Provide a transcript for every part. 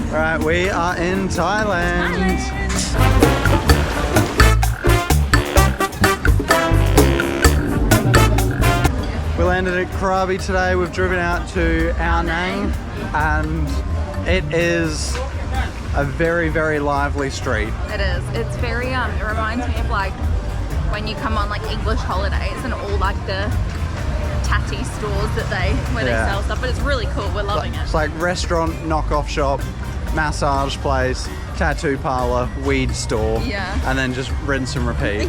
Alright, we are in Thailand. We landed at Krabi today. We've driven out to Ao Nang and it is a very, very lively street. It is. It's very, it reminds me of like when you come on like English holidays and all like the tatty stores that they sell stuff, but it's really cool. We're loving it. It's like restaurant, knockoff shop, massage place, tattoo parlor, weed store, and then just rinse and repeat.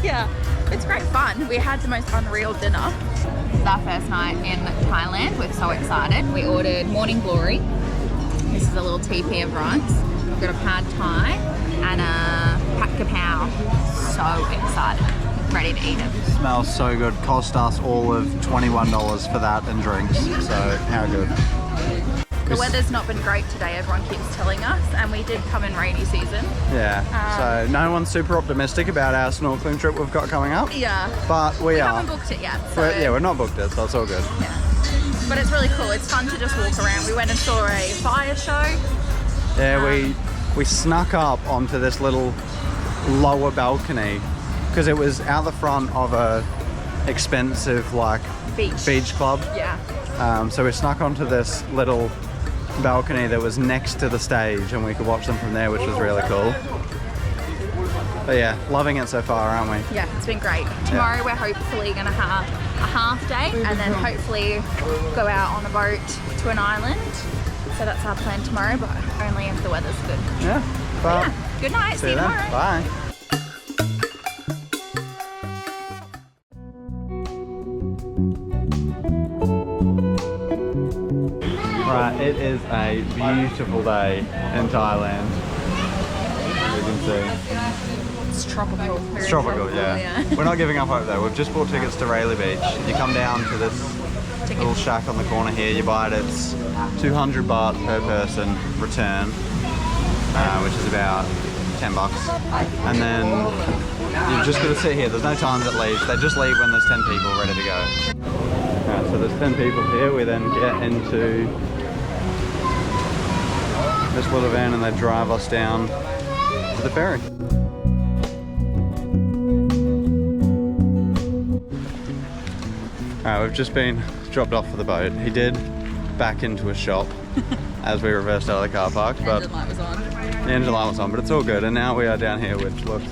Yeah, it's great fun. We had the most unreal dinner. This is our first night in Thailand. We're so excited. We ordered morning glory. This is a little teepee of rice. We've got a pad Thai and a Pad Krapow. So excited. Ready to eat it. Smells so good. Cost us all of $21 for that and drinks. So how good. The weather's not been great today, everyone keeps telling us, and we did come in rainy season. Yeah, so no one's super optimistic about our snorkeling trip we've got coming up. Yeah. But we are. haven't booked it yet. So we're not booked it, so it's all good. Yeah. But it's really cool. It's fun to just walk around. We went and saw a fire show. Yeah, we snuck up onto this little lower balcony because it was out the front of a expensive like beach club. Yeah. So we snuck onto this little balcony that was next to the stage and we could watch them from there, which was really cool. But yeah, loving it so far, aren't we? Yeah, it's been great. Tomorrow we're hopefully going to have a half day and then hopefully go out on a boat to an island. So that's our plan tomorrow, but only if the weather's good. Yeah. But yeah. Good night. See you tomorrow. Bye. Right, it is a beautiful day in Thailand, as you can see. It's tropical. It's tropical, yeah. We're not giving up hope though. We've just bought tickets to Railay Beach. You come down to this little shack on the corner here, you buy it, it's 200 baht per person return, which is about 10 bucks. And then you've just got to sit here. There's no times it leaves. They just leave when there's 10 people ready to go. Alright, so there's 10 people here. We then get into this little van and they drive us down to the ferry. Alright, we've just been dropped off for the boat. He did back into a shop as we reversed out of the car park, but engine light was on. The engine light was on, but it's all good. And now we are down here, which looks,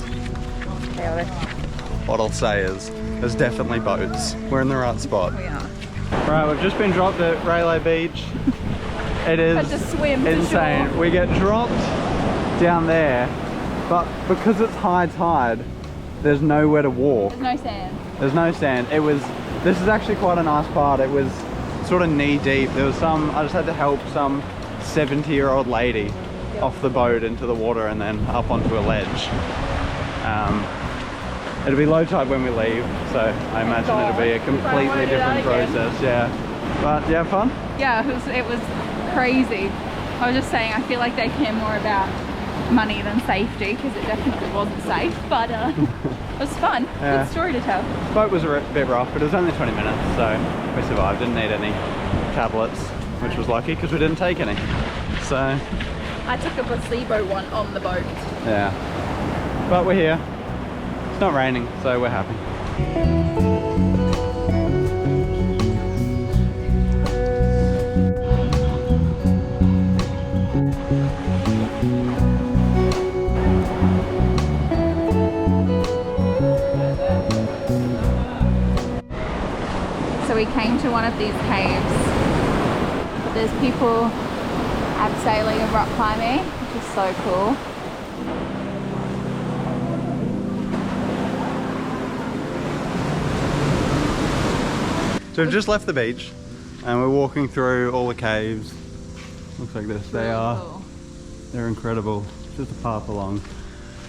what I'll say is, there's definitely boats. We're in the right spot. We are. Right, we've just been dropped at Railay Beach. It is had to swim insane. to shore. We get dropped down there, but because it's high tide, there's nowhere to walk. No sand. There's no sand. This is actually quite a nice part. It was sort of knee deep. There was I just had to help some 70-year-old lady off the boat into the water and then up onto a ledge. It'll be low tide when we leave, so I imagine it'll be a completely different process. Yeah. But you have fun? Yeah, it was crazy. I was just saying, I feel like they care more about money than safety because it definitely wasn't safe, but it was fun. Yeah. Good story to tell. The boat was a bit rough, but it was only 20 minutes, so we survived. Didn't need any tablets, which was lucky because we didn't take any. So I took a placebo one on the boat. yeah, but we're here. It's not raining, so we're happy. So we came to one of these caves, but there's people abseiling and rock climbing, which is so cool. So we've just left the beach and we're walking through all the caves. Looks like this. They're incredible. Just a path along.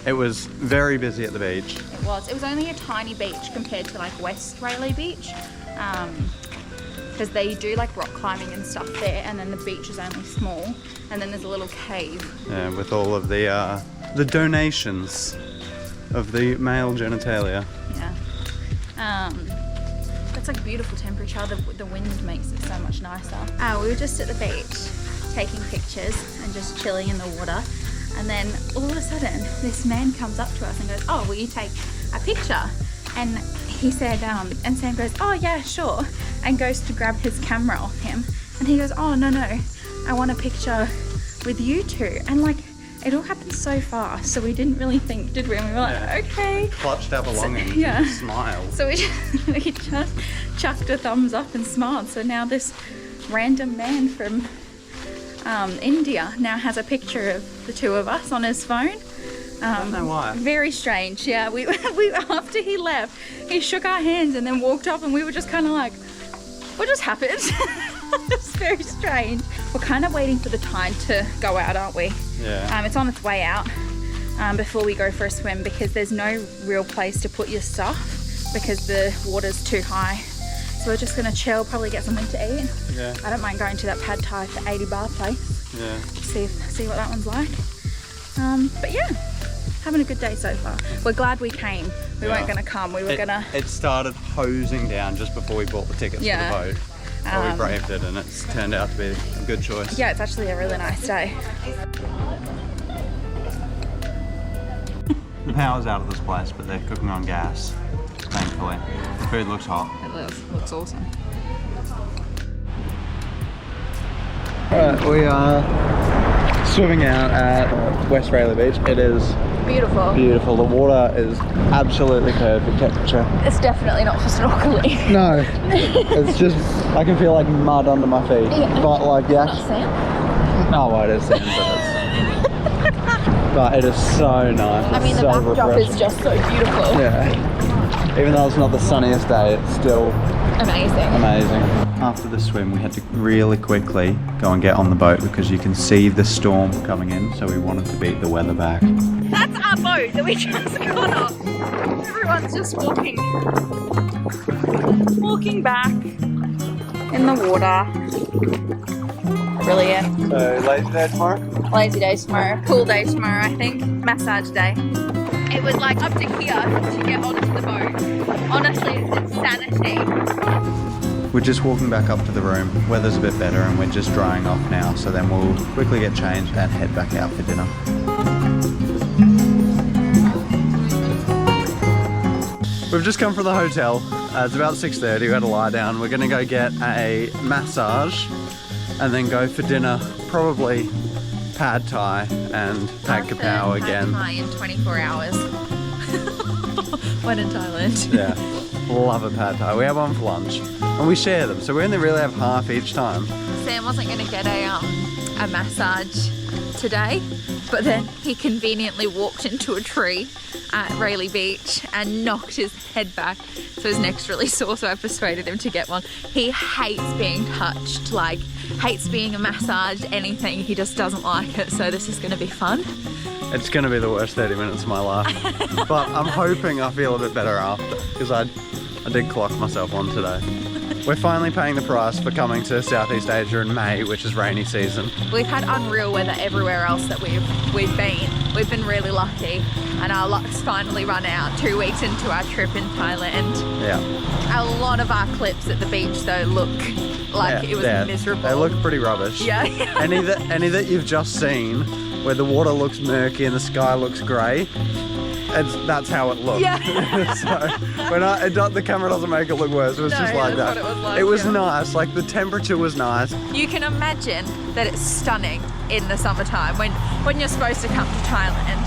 It was very busy at the beach. It was only a tiny beach compared to like West Railay Beach, because they do like rock climbing and stuff there, and then the beach is only small, and then there's a little cave. Yeah, with all of the donations of the male genitalia. Yeah. It's like beautiful temperature. The wind makes it so much nicer. We were just at the beach taking pictures and just chilling in the water. And then all of a sudden, this man comes up to us and goes, "Oh, will you take a picture?" And he said, and Sam goes, "Oh yeah, sure," and goes to grab his camera off him. And he goes, "Oh, no, I want a picture with you two." And like, it all happened so fast, so we didn't really think, did we? And we were like, okay. Clutched our belongings and smiled. So we just chucked a thumbs up and smiled. So now this random man from India now has a picture of the two of us on his phone. I don't know why. Very strange, yeah. We after he left, he shook our hands and then walked off, and we were just kind of like, what just happened? It's very strange. We're kind of waiting for the tide to go out, aren't we? Yeah. It's on its way out before we go for a swim, because there's no real place to put your stuff because the water's too high. So we're just gonna chill, probably get something to eat. Yeah. I don't mind going to that Pad Thai for 80 baht place. Yeah. See what that one's like. But yeah, having a good day so far. We're glad we came. We weren't gonna come. We were gonna. It started hosing down just before we bought the tickets for the boat. But we braved it, and it's turned out to be a good choice. Yeah, it's actually a really nice day. The power's out of this place, but they're cooking on gas, thankfully. The food looks hot. It looks awesome. Alright, we are swimming out at West Railay Beach. It is beautiful. Beautiful. The water is absolutely perfect temperature. It's definitely not for snorkeling. No, it's just, I can feel like mud under my feet. Yeah. But like, yeah. Not sand? No, well, it is sand, but it is so nice. I mean, the backdrop is just so beautiful. Yeah. Even though it's not the sunniest day, it's still amazing. After the swim, we had to really quickly go and get on the boat because you can see the storm coming in, so we wanted to beat the weather back. That's our boat that we just got off. Everyone's just walking back in the water. Brilliant. So, lazy day tomorrow? Lazy day tomorrow. Cool day tomorrow, I think. Massage day. It was like up to here to get onto the boat. Honestly, it's insanity. We're just walking back up to the room. Weather's a bit better and we're just drying off now, so then we'll quickly get changed and head back out for dinner. We've just come from the hotel. It's about 6:30. We had to lie down. We're gonna go get a massage and then go for dinner, probably Pad Thai and Pad Krapow again. Pad Thai in 24 hours. When in Thailand. Yeah, love a Pad Thai. We have one for lunch and we share them, so we only really have half each time. Sam wasn't going to get a massage today, but then he conveniently walked into a tree at Railay Beach and knocked his head back, so his neck's really sore, so I persuaded him to get one. He hates being touched, like hates being massaged, anything. He just doesn't like it, so this is going to be fun. It's going to be the worst 30 minutes of my life, but I'm hoping I feel a bit better after, because I did clock myself on today. We're finally paying the price for coming to Southeast Asia in May, which is rainy season. We've had unreal weather everywhere else that we've been. We've been really lucky, and our luck's finally run out 2 weeks into our trip in Thailand. Yeah. A lot of our clips at the beach though look like it was miserable. They look pretty rubbish. Yeah. any that you've just seen, where the water looks murky and the sky looks grey, that's how it looks. Yeah. So the camera doesn't make it look worse. It was just like that. What it was like, it was nice. Like the temperature was nice. You can imagine that it's stunning in the summertime when you're supposed to come to Thailand.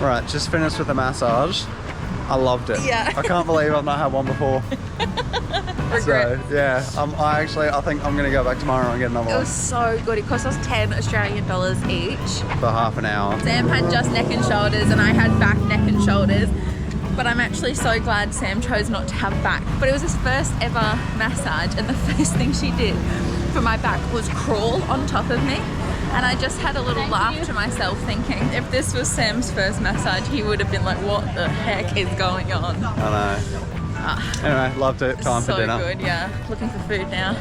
Right, just finished with a massage. I loved it. Yeah. I can't believe I've not had one before. Regret. So yeah, I think I'm gonna go back tomorrow and get another It one. was so good. It cost us 10 Australian dollars each. For half an hour. Sam had just neck and shoulders and I had back, neck and shoulders. But I'm actually so glad Sam chose not to have back. But it was his first ever massage, and the first thing she did for my back was crawl on top of me. And I just had a little laugh to myself thinking, if this was Sam's first massage, he would have been like, what the heck is going on? I know. Anyway, loved it. Time for dinner. So good, yeah. Looking for food now.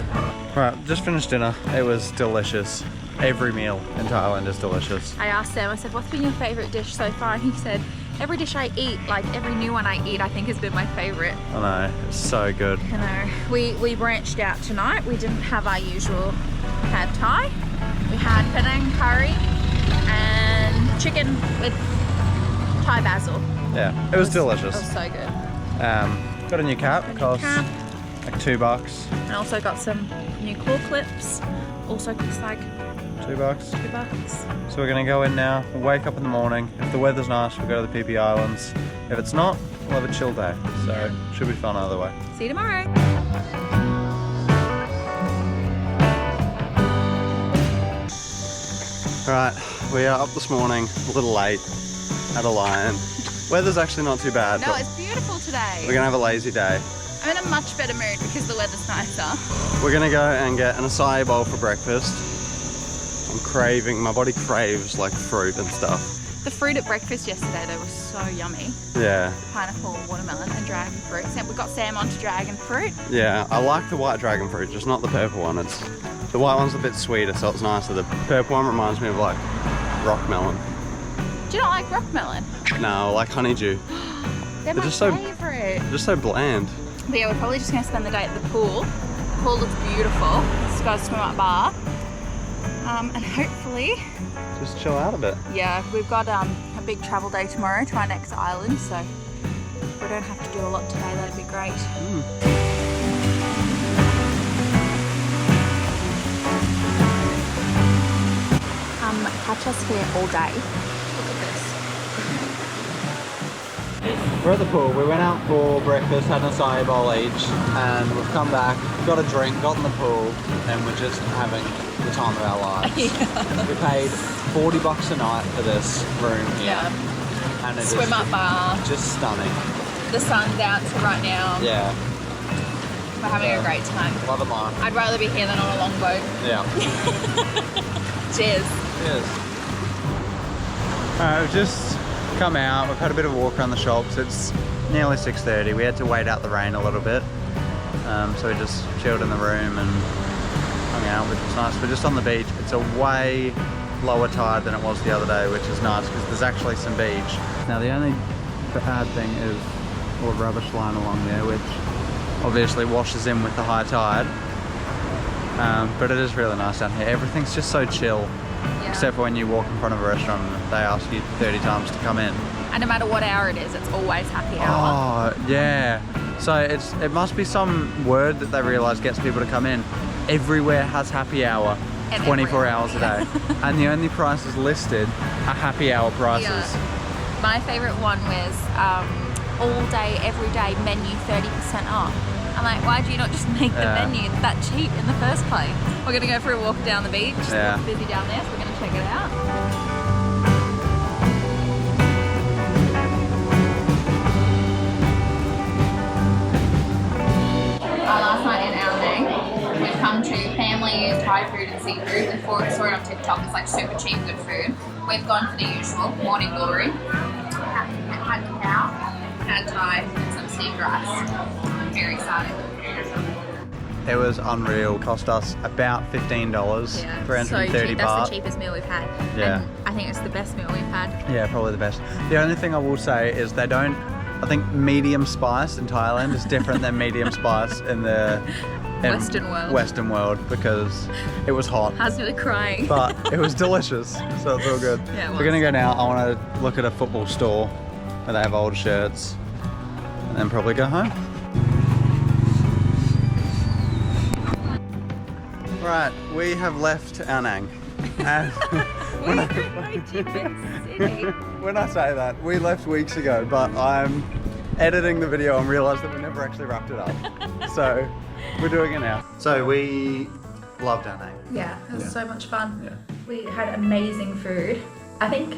Right, just finished dinner. It was delicious. Every meal in Thailand is delicious. I asked Sam, I said, what's been your favourite dish so far? And he said Every dish I eat, like every new one I eat, I think has been my favorite. I know, it's so good. I know. We branched out tonight. We didn't have our usual pad thai. We had Penang curry and chicken with Thai basil. Yeah, it was delicious. It was so good. Got a new cap, cost like $2. And also got some new claw clips. Also cost like $2. $2. So we're gonna go in now, we'll wake up in the morning. If the weather's nice, we'll go to the PP Islands. If it's not, we'll have a chill day. So should be fun either way. See you tomorrow. Alright, we are up this morning, a little late, at a lion. Weather's actually not too bad. No, it's beautiful today. We're gonna have a lazy day. I'm in a much better mood because the weather's nicer. We're gonna go and get an acai bowl for breakfast. I'm craving, my body craves like fruit and stuff. The fruit at breakfast yesterday, they were so yummy. Yeah. Pineapple, watermelon and dragon fruit. We got Sam onto dragon fruit. Yeah, I like the white dragon fruit, just not the purple one. The white one's a bit sweeter, so it's nicer. The purple one reminds me of like rock melon. Do you not like rock melon? No, like honeydew. They're my favourite. Just so bland. But yeah, we're probably just going to spend the day at the pool. The pool looks beautiful. Just got a swim up bar. And hopefully... just chill out a bit. Yeah, we've got a big travel day tomorrow to our next island, so if we don't have to do a lot today, that'd be great. Catch us here all day. Look at this. We're at the pool. We went out for breakfast, had an acai bowl each, and we've come back, got a drink, got in the pool, and we're just having the time of our lives. We paid $40 a night for this room here. Yeah. And it's swim up bar. Just stunning. The sun's out right now. Yeah. We're having a great time. Love it, life. I'd rather be here than on a longboat. Yeah. Cheers. Cheers. Alright, we've just come out. We've had a bit of a walk around the shops. It's nearly 6:30. We had to wait out the rain a little bit. So we just chilled in the room and hung out, which was nice. We're just on the beach. It's a way lower tide than it was the other day, which is nice because there's actually some beach. Now the only bad thing is all the rubbish line along there, which obviously washes in with the high tide. But it is really nice down here. Everything's just so chill, except for when you walk in front of a restaurant and they ask you 30 times to come in. And no matter what hour it is, it's always happy hour. Oh, yeah. So it must be some word that they realise gets people to come in. Everywhere has happy hour, 24 hours a day. And the only prices listed are happy hour prices. Yeah. My favourite one was all day, every day menu 30% off. I'm like, why do you not just make the menu that cheap in the first place? We're going to go for a walk down the beach. It's busy down there, so we're going to check it out. Last night in Ao Nang, we've come to family Thai food and seafood. We saw it on TikTok. It's like super cheap, good food. We've gone for the usual morning glory, pad krapow, pad thai, and some seafood rice. I'm very excited. It was unreal. Cost us about $15, 330 so cheap. baht. That's the cheapest meal we've had. Yeah. And I think it's the best meal we've had. Yeah, probably the best. The only thing I will say is they don't, I think medium spice in Thailand is different than medium spice in the Western world because it was hot. I was really crying. But it was delicious, so it's all good. Yeah, we're gonna go now. I want to look at a football store where they have old shirts and then probably go home. Right, we have left Ao Nang. And when I say that, we left weeks ago, but I'm editing the video and realised that we never actually wrapped it up. So we're doing it now. So we loved Ao Nang. Yeah, it was so much fun. Yeah. We had amazing food. I think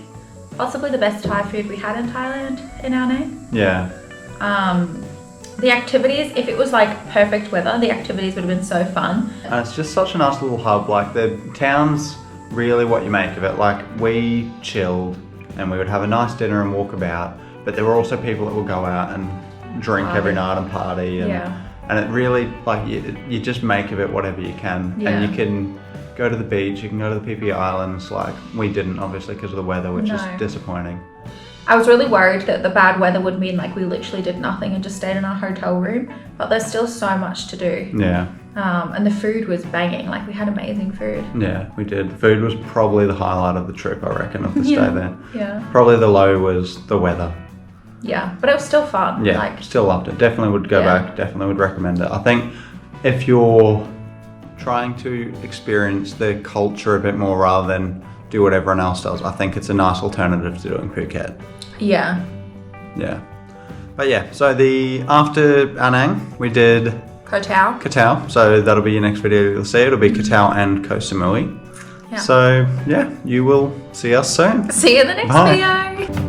possibly the best Thai food we had in Thailand in Ao Nang. Yeah. The activities, if it was like perfect weather, the activities would have been so fun. And it's just such a nice little hub. Like the town's really what you make of it. Like we chilled and we would have a nice dinner and walk about, but there were also people that would go out and drink every night and party. And, and it really, like you just make of it whatever you can. And you can go to the beach, you can go to the PP Islands. Like we didn't obviously because of the weather, which is disappointing. I was really worried that the bad weather would mean like we literally did nothing and just stayed in our hotel room, but there's still so much to do. Yeah. And the food was banging, like we had amazing food. Yeah, we did. Food was probably the highlight of the trip, I reckon, of the stay there. Yeah. Probably the low was the weather. Yeah, but it was still fun. Yeah, like, still loved it. Definitely would go back, definitely would recommend it. I think if you're trying to experience the culture a bit more rather than do what everyone else does, I think it's a nice alternative to doing Phuket. Yeah. Yeah. But yeah, so after Anang, we did Krakow. So that'll be your next video you'll see. It'll be Krakow and Koh Samui. Yeah. So yeah, you will see us soon. See you in the next Bye. video.